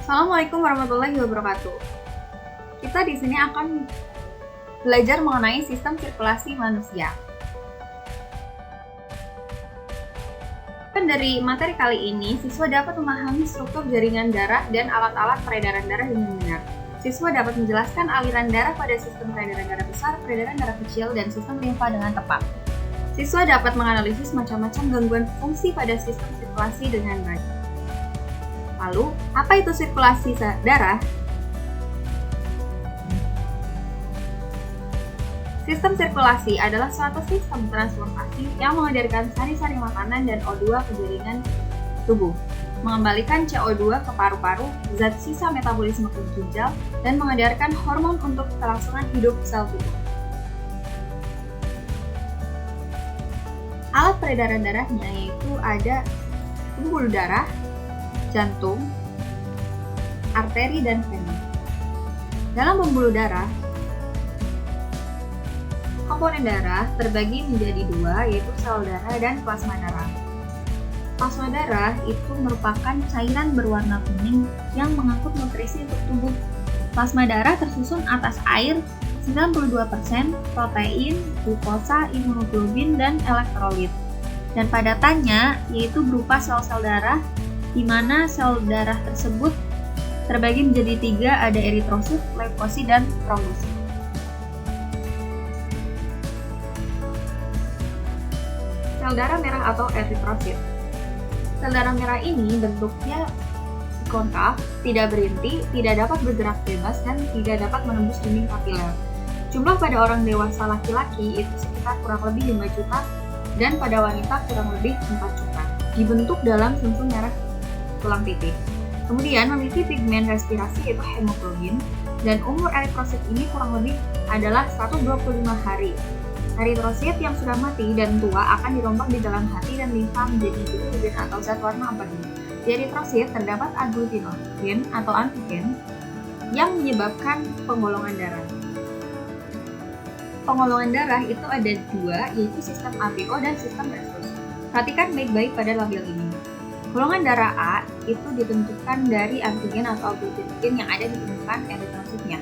Assalamualaikum warahmatullahi wabarakatuh. Kita di sini akan belajar mengenai sistem sirkulasi manusia. Dari materi kali ini, siswa dapat memahami struktur jaringan darah dan alat-alat peredaran darah dengan benar. Siswa dapat menjelaskan aliran darah pada sistem peredaran darah besar, peredaran darah kecil, dan sistem limfa dengan tepat. Siswa dapat menganalisis macam-macam gangguan fungsi pada sistem sirkulasi dengan baik. Lalu, apa itu sirkulasi darah? Sistem sirkulasi adalah suatu sistem transportasi yang mengedarkan sari-sari makanan dan O2 ke jaringan tubuh, mengembalikan CO2 ke paru-paru, zat sisa metabolisme ke ginjal, dan mengedarkan hormon untuk kelangsungan hidup sel tubuh. Alat peredaran darahnya yaitu ada pembuluh darah, jantung, arteri, dan vena. Dalam pembuluh darah, komponen darah terbagi menjadi dua, yaitu sel darah dan plasma darah. Plasma darah itu merupakan cairan berwarna kuning yang mengangkut nutrisi untuk tubuh. Plasma darah tersusun atas air 92%, protein, glukosa, imunoglobin, dan elektrolit. Dan padatannya yaitu berupa sel-sel darah, di mana sel darah tersebut terbagi menjadi tiga, ada eritrosit, leukosit, dan trombosit. Sel darah merah atau eritrosit. Sel darah merah ini bentuknya konkav, tidak berinti, tidak dapat bergerak bebas, dan tidak dapat menembus dinding kapiler. Jumlah pada orang dewasa laki-laki itu sekitar kurang lebih 5 juta, dan pada wanita kurang lebih 4 juta. Dibentuk dalam sumsum merah tulang pipih. Kemudian memiliki pigmen respirasi yaitu hemoglobin, dan umur eritrosit ini kurang lebih adalah 125 hari. Eritrosit yang sudah mati dan tua akan dirombak di dalam hati dan limfa menjadi bilirubin atau zat warna abadi. Di eritrosit terdapat agglutinogen atau antigen yang menyebabkan penggolongan darah. Penggolongan darah itu ada dua, yaitu sistem ABO dan sistem resus. Perhatikan baik-baik pada label ini. Golongan darah A itu ditentukan dari antigen atau agglutinogen yang ada di permukaan eritrositnya.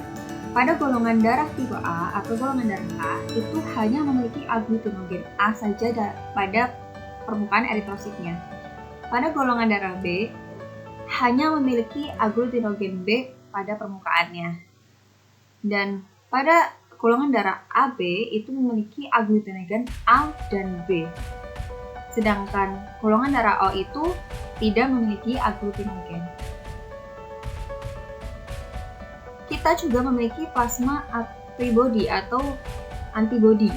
Pada golongan darah tipe A atau golongan darah A itu hanya memiliki agglutinogen A saja pada permukaan eritrositnya. Pada golongan darah B hanya memiliki agglutinogen B pada permukaannya. Dan pada golongan darah AB itu memiliki agglutinogen A dan B. Sedangkan golongan darah O itu tidak memiliki agglutinogen. Kita juga memiliki plasma antibody atau antibody,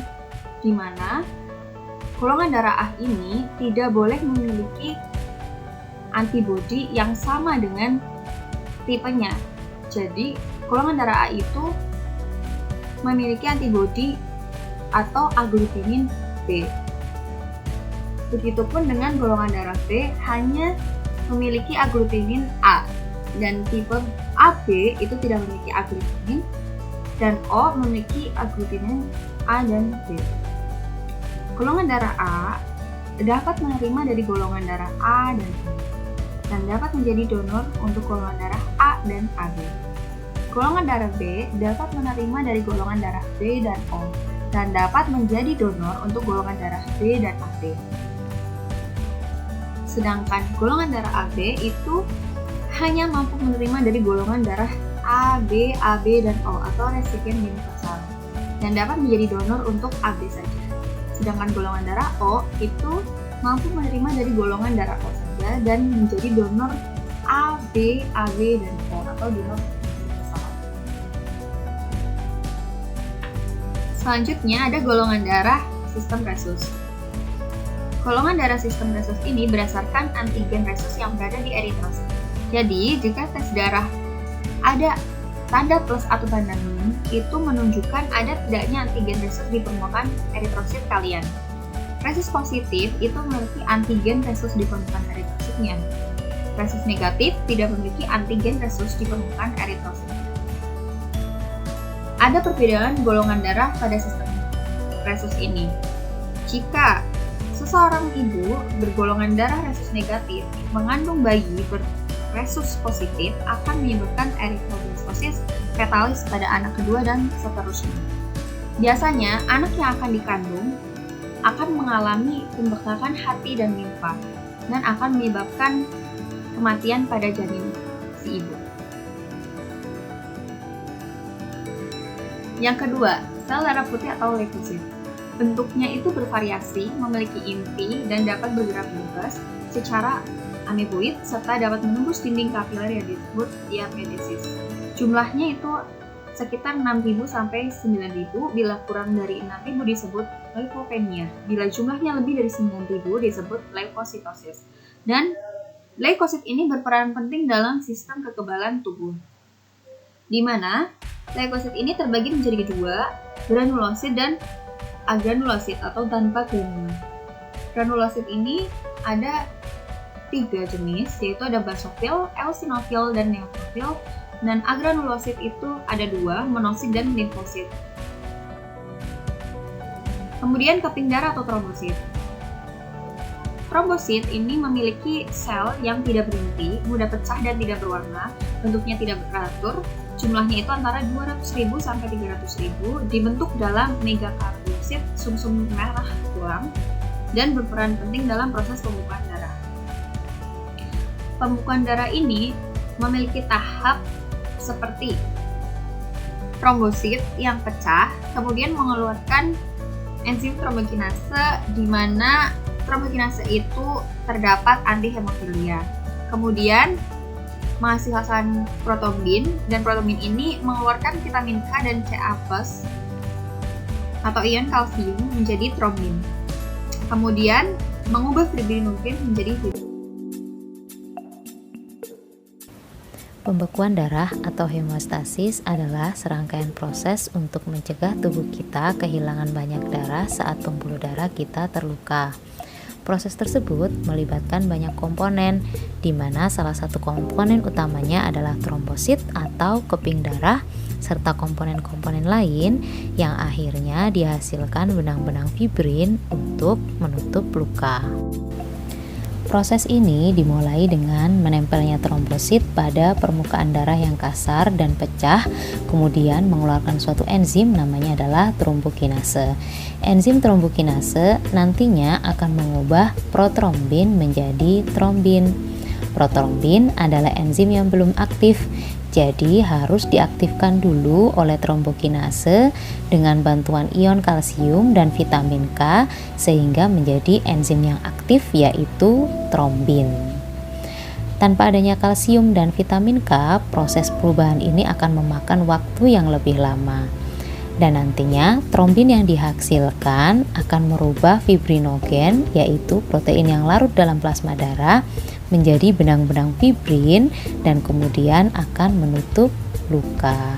di mana golongan darah A ini tidak boleh memiliki antibody yang sama dengan tipenya. Jadi, golongan darah A itu memiliki antibody atau agglutinin B. Begitupun dengan golongan darah B hanya memiliki agglutinin A, dan tipe AB itu tidak memiliki agglutinin, dan O memiliki agglutinin A dan B. Golongan darah A dapat menerima dari golongan darah A dan B, dan dapat menjadi donor untuk golongan darah A dan AB. Golongan darah B dapat menerima dari golongan darah B dan O, dan dapat menjadi donor untuk golongan darah B dan AB. Sedangkan golongan darah AB itu hanya mampu menerima dari golongan darah AB, AB, dan O atau resipien universal, dan dapat menjadi donor untuk AB saja. Sedangkan golongan darah O itu mampu menerima dari golongan darah O saja dan menjadi donor AB, AB, dan O atau donor universal. Selanjutnya ada golongan darah sistem resus. Golongan darah sistem resus ini berdasarkan antigen resus yang berada di eritrosit. Jadi, jika tes darah ada tanda plus atau tanda minus, itu menunjukkan ada tidaknya antigen resus di permukaan eritrosit kalian. Resus positif itu memiliki antigen resus di permukaan eritrositnya. Resus negatif tidak memiliki antigen resus di permukaan eritrositnya. Ada perbedaan golongan darah pada sistem resus ini. Jika seseorang ibu bergolongan darah resus negatif mengandung bayi resus positif akan menyebabkan erythroblastosis fetalis pada anak kedua dan seterusnya. Biasanya, anak yang akan dikandung akan mengalami pembekakan hati dan limfa dan akan menyebabkan kematian pada janin si ibu. Yang kedua, sel darah putih atau leukosit. Bentuknya itu bervariasi, memiliki inti dan dapat bergerak bebas secara ameboid serta dapat menembus dinding kapiler yang disebut diapedesis. Jumlahnya itu sekitar 6.000 sampai 9.000, bila kurang dari 6.000 disebut leukopenia. Bila jumlahnya lebih dari 9.000 disebut leukositosis. Dan leukosit ini berperan penting dalam sistem kekebalan tubuh, di mana leukosit ini terbagi menjadi dua, granulosit dan agranulosit atau tanpa granula. Granulosit ini ada 3 jenis, yaitu ada basofil, eosinofil, dan neutrofil. Dan agranulosit itu ada 2, monosit dan limfosit. Kemudian keping darah atau trombosit. Trombosit ini memiliki sel yang tidak berhenti, mudah pecah dan tidak berwarna, bentuknya tidak teratur. Jumlahnya itu antara 200.000 sampai 300.000, dibentuk dalam megakaryosit sumsum merah tulang dan berperan penting dalam proses pembukaan darah. Pembukaan darah ini memiliki tahap seperti trombosit yang pecah, kemudian mengeluarkan enzim trombokinase, di mana trombokinase itu terdapat antihemofilia. Kemudian menghasilkan protombin, dan protombin ini mengeluarkan vitamin K dan Ca+ atau ion kalsium menjadi trombin. Kemudian mengubah fibrinogen menjadi fibrin. Pembekuan darah atau hemostasis adalah serangkaian proses untuk mencegah tubuh kita kehilangan banyak darah saat pembuluh darah kita terluka. Proses tersebut melibatkan banyak komponen, di mana salah satu komponen utamanya adalah trombosit atau keping darah, serta komponen-komponen lain yang akhirnya dihasilkan benang-benang fibrin untuk menutup luka. Proses ini dimulai dengan menempelnya trombosit pada permukaan darah yang kasar dan pecah, kemudian mengeluarkan suatu enzim namanya adalah trombokinase. Enzim trombokinase nantinya akan mengubah protrombin menjadi trombin. Protrombin adalah enzim yang belum aktif, jadi harus diaktifkan dulu oleh trombokinase dengan bantuan ion kalsium dan vitamin K sehingga menjadi enzim yang aktif, yaitu trombin. Tanpa adanya kalsium dan vitamin K, proses perubahan ini akan memakan waktu yang lebih lama. Dan nantinya trombin yang dihasilkan akan merubah fibrinogen, yaitu protein yang larut dalam plasma darah, menjadi benang-benang fibrin dan kemudian akan menutup luka.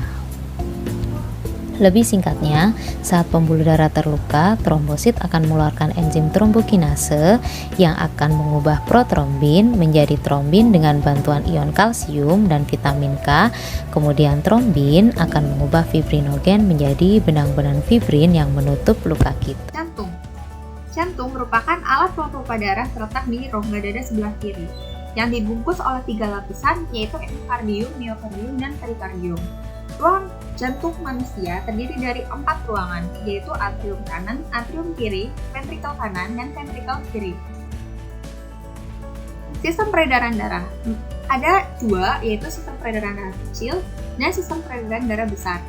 Lebih singkatnya, saat pembuluh darah terluka, trombosit akan mengeluarkan enzim trombokinase yang akan mengubah protrombin menjadi trombin dengan bantuan ion kalsium dan vitamin K. Kemudian trombin akan mengubah fibrinogen menjadi benang-benang fibrin yang menutup luka kita. Jantung merupakan alat pompa darah terletak di rongga dada sebelah kiri, yang dibungkus oleh 3 lapisan, yaitu endokardium, miokardium, dan perikardium. Ruang jantung manusia terdiri dari 4 ruangan, yaitu atrium kanan, atrium kiri, ventrikel kanan, dan ventrikel kiri. Sistem peredaran darah ada 2, yaitu sistem peredaran darah kecil dan sistem peredaran darah besar.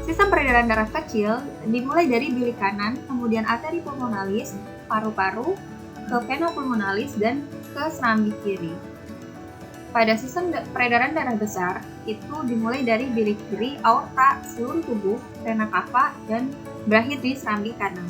Sistem peredaran darah kecil dimulai dari bilik kanan, kemudian arteri pulmonalis, paru-paru, ke vena pulmonalis, dan ke serambi kiri. Pada sistem peredaran darah besar, itu dimulai dari bilik kiri, aorta, seluruh tubuh, vena cava, dan berakhir di serambi kanan.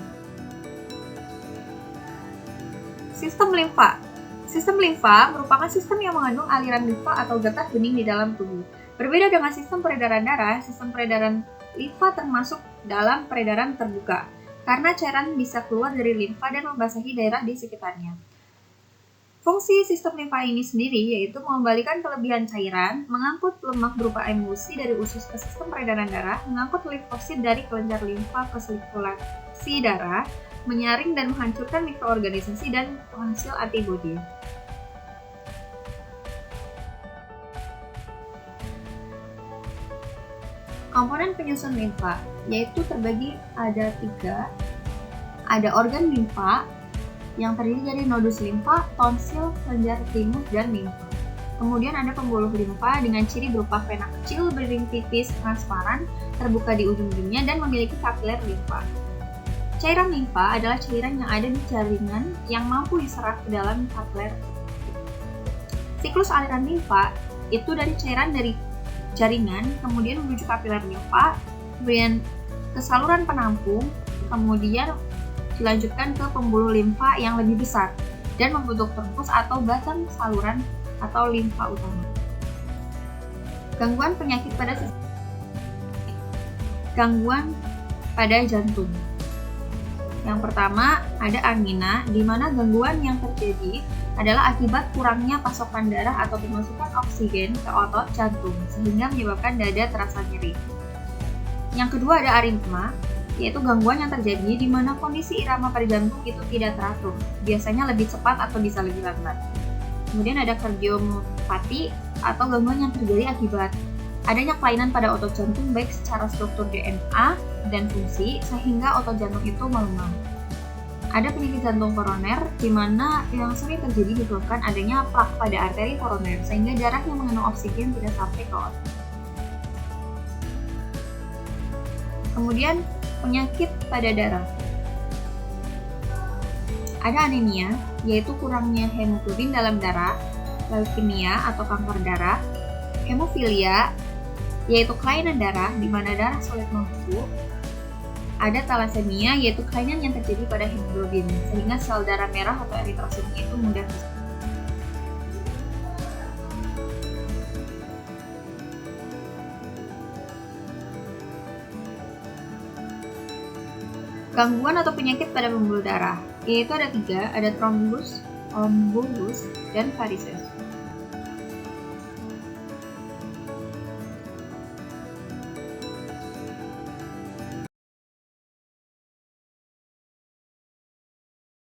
Sistem limfa. Sistem limfa merupakan sistem yang mengandung aliran limfa atau getah bening di dalam tubuh. Berbeda dengan sistem peredaran darah, sistem peredaran limfa termasuk dalam peredaran terbuka, karena cairan bisa keluar dari limfa dan membasahi daerah di sekitarnya. Fungsi sistem limfa ini sendiri yaitu mengembalikan kelebihan cairan, mengangkut lemak berupa emulsi dari usus ke sistem peredaran darah, mengangkut limfosit dari kelenjar limfa ke sirkulasi darah, menyaring dan menghancurkan mikroorganisasi dan penghasil antibodi. Komponen penyusun limfa yaitu terbagi ada 3. Ada organ limfa yang terdiri dari nodus limfa, tonsil, kelenjar timus, dan limfa. Kemudian ada pembuluh limfa dengan ciri berupa vena kecil berring tipis transparan terbuka di ujung-ujungnya dan memiliki kapiler limfa. Cairan limfa adalah cairan yang ada di jaringan yang mampu diserap ke dalam kapiler. Siklus aliran limfa itu dari cairan dari jaringan, kemudian menuju kapiler limfa, kemudian ke saluran penampung, kemudian dilanjutkan ke pembuluh limfa yang lebih besar dan membentuk tembus atau batang saluran atau limfa utama. Gangguan penyakit pada sistem. Gangguan pada jantung. Yang pertama ada angina, di mana gangguan yang terjadi adalah akibat kurangnya pasokan darah atau pemasukan oksigen ke otot jantung sehingga menyebabkan dada terasa nyeri. Yang kedua ada aritma, yaitu gangguan yang terjadi di mana kondisi irama pada jantung itu tidak teratur, biasanya lebih cepat atau bisa lebih lambat. Kemudian ada kardiomyopati atau gangguan yang terjadi akibat adanya kelainan pada otot jantung baik secara struktur DNA dan fungsi sehingga otot jantung itu melemah. Ada penyakit jantung koroner di mana yang sering terjadi disebabkan adanya plak pada arteri koroner sehingga darah yang mengandung oksigen tidak sampai ke otot. Kemudian penyakit pada darah. Ada anemia, yaitu kurangnya hemoglobin dalam darah, leukemia atau kanker darah, hemofilia, yaitu kelainan darah di mana darah sulit membusuk. Ada thalassemia, yaitu kelainan yang terjadi pada hemoglobin, sehingga sel darah merah atau eritrosit itu mudah rusak. Gangguan atau penyakit pada pembuluh darah, yaitu ada 3, ada trombus, dan varises.